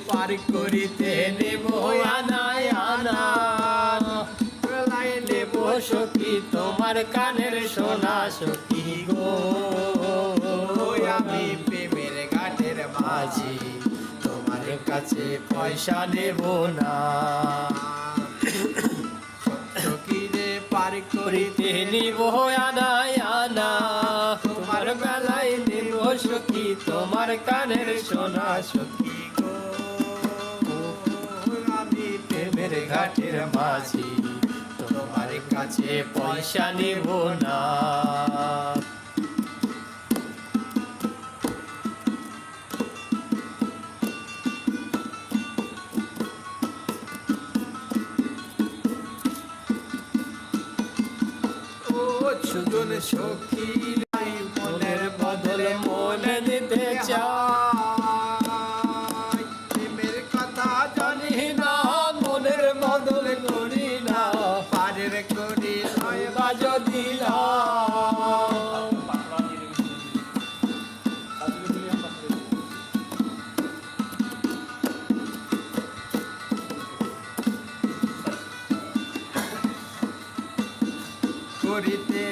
পার করিতে নেব আনায় আনা, বেলায় নেব সখী তোমার কানের সোনা সখী গো। আমি প্রেমের ঘাটের মাঝি, তোমার কাছে পয়সা নেব না। সখীরে পার করিতে নিব আনায় আনা, তোমার বেলায় নেব সখী তোমার কানের সোনা সখী গো। আমি প্রেমের ঘাটের মাঝি, তোমার কাছে পয়সা নেব না। সুজন সখী নাই মনের বদল মনে দিতে চাই, প্রেমের কথা জানি না মনের বদল করি না, পারের করি নয় বা যদি না। করিতে